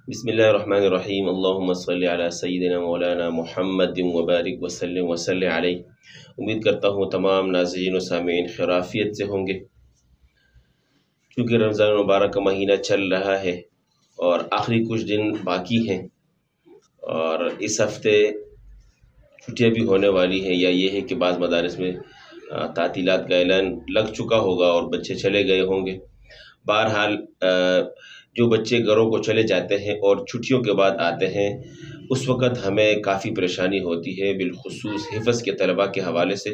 بسم اللہ الرحمن الرحیم اللہم صلی علی سیدنا مولانا محمد وبارک وسلم علیہ۔ امید کرتا ہوں تمام ناظرین و سامعین خیریت سے ہوں گے۔ چونکہ رمضان المبارک کا مہینہ چل رہا ہے اور آخری کچھ دن باقی ہیں، اور اس ہفتے چھٹیاں بھی ہونے والی ہیں، یا یہ ہے کہ بعض مدارس میں تعطیلات کا اعلان لگ چکا ہوگا اور بچے چلے گئے ہوں گے۔ بہرحال جو بچے گھروں کو چلے جاتے ہیں اور چھٹیوں کے بعد آتے ہیں، اس وقت ہمیں کافی پریشانی ہوتی ہے، بالخصوص حفظ کے طلباء کے حوالے سے۔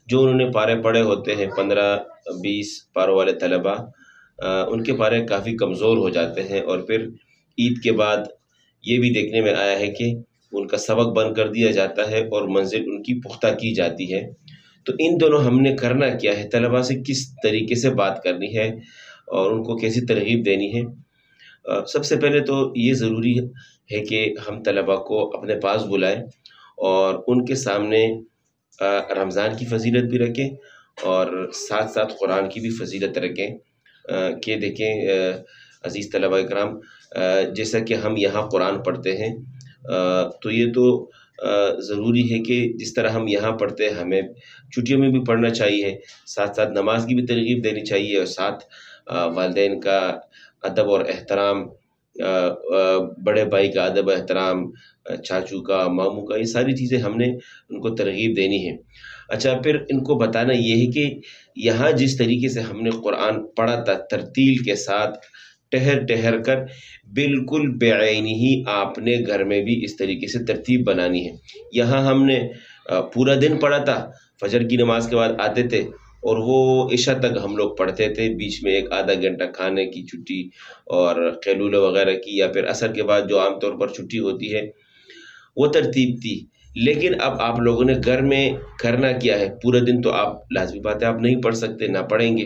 جو انہوں نے پارے پڑھے ہوتے ہیں 15-20 پاروں والے طلباء، ان کے پارے کافی کمزور ہو جاتے ہیں، اور پھر عید کے بعد یہ بھی دیکھنے میں آیا ہے کہ ان کا سبق بند کر دیا جاتا ہے اور منزل ان کی پختہ کی جاتی ہے۔ تو ان دونوں ہم نے کرنا کیا ہے، طلباء سے کس طریقے سے بات کرنی ہے اور ان کو کیسی ترغیب دینی ہے۔ سب سے پہلے تو یہ ضروری ہے کہ ہم طلباء کو اپنے پاس بلائیں اور ان کے سامنے رمضان کی فضیلت بھی رکھیں اور ساتھ ساتھ قرآن کی بھی فضیلت رکھیں کہ دیکھیں عزیز طلباء اکرام، جیسا کہ ہم یہاں قرآن پڑھتے ہیں تو یہ تو ضروری ہے کہ جس طرح ہم یہاں پڑھتے ہیں ہمیں چھٹیوں میں بھی پڑھنا چاہیے، ساتھ ساتھ نماز کی بھی ترغیب دینی چاہیے، اور ساتھ والدین کا ادب اور احترام، بڑے بھائی کا ادب احترام، چاچو کا، ماموں کا، یہ ساری چیزیں ہم نے ان کو ترغیب دینی ہے۔ اچھا، پھر ان کو بتانا یہ ہے کہ یہاں جس طریقے سے ہم نے قرآن پڑھا تھا ترتیل کے ساتھ، ٹہر ٹہر کر، بالکل بعینی ہی آپ نے گھر میں بھی اس طریقے سے ترتیب بنانی ہے۔ یہاں ہم نے پورا دن پڑھا تھا، فجر کی نماز کے بعد آتے تھے اور وہ عشاء تک ہم لوگ پڑھتے تھے، بیچ میں ایک آدھا گھنٹہ کھانے کی چھٹی اور قیلولہ وغیرہ کی، یا پھر عصر کے بعد جو عام طور پر چھٹی ہوتی ہے وہ ترتیب تھی۔ لیکن اب آپ لوگوں نے گھر میں کرنا کیا ہے، پورے دن تو آپ لازمی بات ہے آپ نہیں پڑھ سکتے، نہ پڑھیں گے۔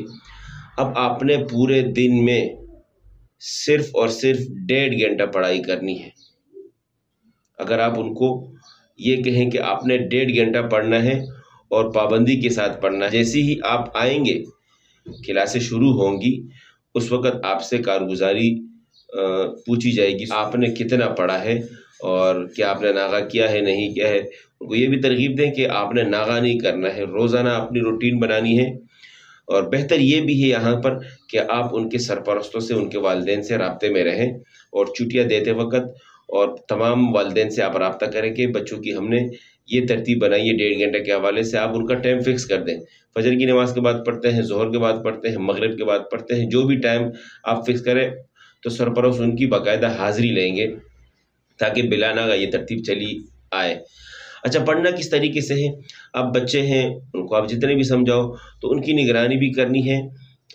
اب آپ نے پورے دن میں صرف اور صرف 1.5 گھنٹہ پڑھائی کرنی ہے۔ اگر آپ ان کو یہ کہیں کہ آپ نے 1.5 گھنٹہ پڑھنا ہے اور پابندی کے ساتھ پڑھنا ہے، جیسے ہی آپ آئیں گے کلاسیں شروع ہوں گی، اس وقت آپ سے کارگزاری پوچھی جائے گی، آپ نے کتنا پڑھا ہے اور کیا آپ نے ناغہ کیا ہے نہیں کیا ہے۔ ان کو یہ بھی ترغیب دیں کہ آپ نے ناغہ نہیں کرنا ہے، روزانہ اپنی روٹین بنانی ہے۔ اور بہتر یہ بھی ہے یہاں پر کہ آپ ان کے سرپرستوں سے، ان کے والدین سے رابطے میں رہیں، اور چھٹیاں دیتے وقت اور تمام والدین سے آپ رابطہ کریں کہ بچوں کی ہم نے یہ ترتیب بنائی ہے 1.5 گھنٹے کے حوالے سے، آپ ان کا ٹائم فکس کر دیں۔ فجر کی نماز کے بعد پڑھتے ہیں، ظہر کے بعد پڑھتے ہیں، مغرب کے بعد پڑھتے ہیں، جو بھی ٹائم آپ فکس کریں تو سرپرست ان کی باقاعدہ حاضری لیں گے تاکہ بلا ناغہ یہ ترتیب چلی آئے۔ اچھا، پڑھنا کس طریقے سے ہے؟ اب بچے ہیں، ان کو آپ جتنے بھی سمجھاؤ تو ان کی نگرانی بھی کرنی ہے،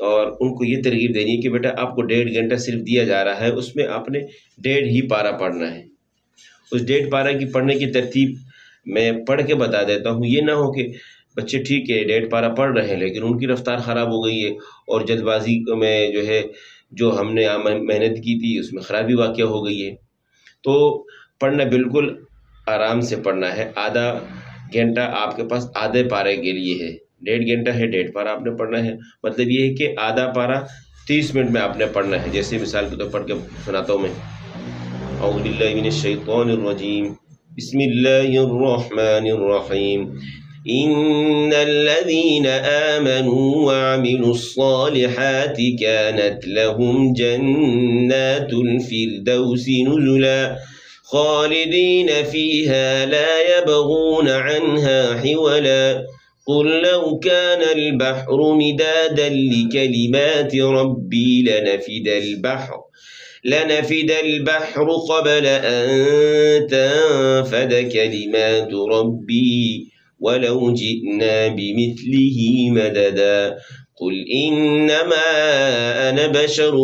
اور ان کو یہ ترغیب دینی ہے کہ بیٹا آپ کو 1.5 گھنٹہ صرف دیا جا رہا ہے، اس میں آپ نے 1.5 ہی پارہ پڑھنا ہے۔ اس 1.5 پارہ کی پڑھنے کی ترتیب میں پڑھ کے بتا دیتا ہوں، یہ نہ ہو کہ بچے ٹھیک ہے 1.5 پارہ پڑھ رہے ہیں لیکن ان کی رفتار خراب ہو گئی ہے، اور جلد بازی میں جو ہے جو ہم نے محنت کی تھی اس میں خرابی واقع ہو گئی ہے۔ تو پڑھنا بالکل آرام سے پڑھنا ہے۔ آدھا گھنٹہ آپ کے پاس آدھے پارے کے لیے ہے، 1.5 گھنٹہ ہے، 1.5 پارہ آپ نے پڑھنا ہے۔ مطلب یہ ہے کہ آدھا پارہ 30 منٹ میں آپ نے پڑھنا ہے۔ جیسے مثال کے طور پڑھ کے سناتا ہوں میں، اعوذ باللہ من الشیطان الرجیم، بسم اللہ الرحمن الرحیم، ان الذین آمنوا وعملوا الصالحات كانت لهم جنات الفردوس نزلا خالدين فيها لا يبغون عنها حولا قل لو كان البحر مدادا لكلمات ربي لنفد البحر قبل أن تنفد كلمات ربي ولو جئنا بمثله مددا قل إنما أنا بشر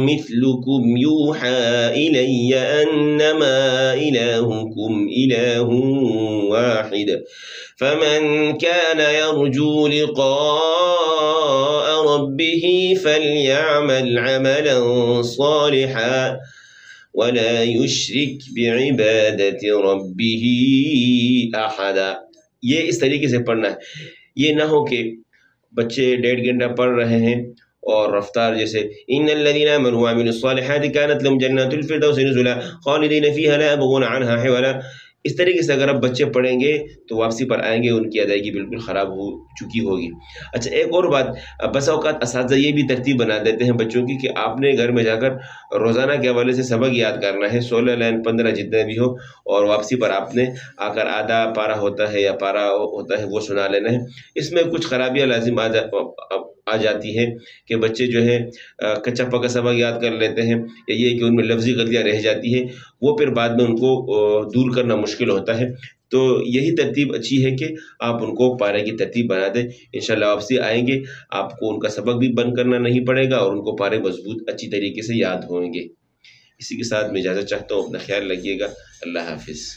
مثلكم يوحى إلي أنما إلهكم إله واحد فمن كان يرجو لقاء ربه فليعمل عملا صالحا ولا يشرك بعبادة ربه أحدا۔ یہ اس طریقے سے پڑھنا ہے، یہ نہ ہو کہ بچے 1.5 گھنٹہ پڑھ رہے ہیں اور رفتار جیسے ان الذين امنوا وعملوا الصالحات كانت لهم جنات الفردوس نزلا خالدين فيها لا يبغون عنها حولا. اس طریقے سے اگر اب بچے پڑھیں گے تو واپسی پر آئیں گے ان کی ادائیگی بالکل خراب ہو چکی ہوگی. اچھا ایک اور بات، بس اوقات اساتذہ یہ بھی ترتیب بنا دیتے ہیں بچوں کی کہ آپ نے گھر میں جا کر روزانہ کے حوالے سے سبق یاد کرنا ہے، 16 لائن 15 جتنے بھی ہو، اور واپسی پر آپ نے آ کر آدھا پارا ہوتا ہے یا پارا ہوتا ہے وہ سنا لینا ہے. اس میں کچھ خرابیاں لازم آ جاتی ہیں کہ بچے جو ہے کچا پکا سبق یاد کر لیتے ہیں، یا یہ کہ ان میں لفظی غلطیاں رہ جاتی ہیں، وہ پھر بعد میں ان کو دور کرنا مشکل ہوتا ہے. تو یہی ترتیب اچھی ہے کہ آپ ان کو پارے کی ترتیب بنا دیں. انشاءاللہ واپسی آئیں گے آپ کو ان کا سبق بھی بند کرنا نہیں پڑے گا اور ان کو پارے مضبوط اچھی طریقے سے یاد ہوئیں گے. اسی کے ساتھ میں اجازت چاہتا ہوں، اپنا خیال رکھیے گا. اللہ حافظ.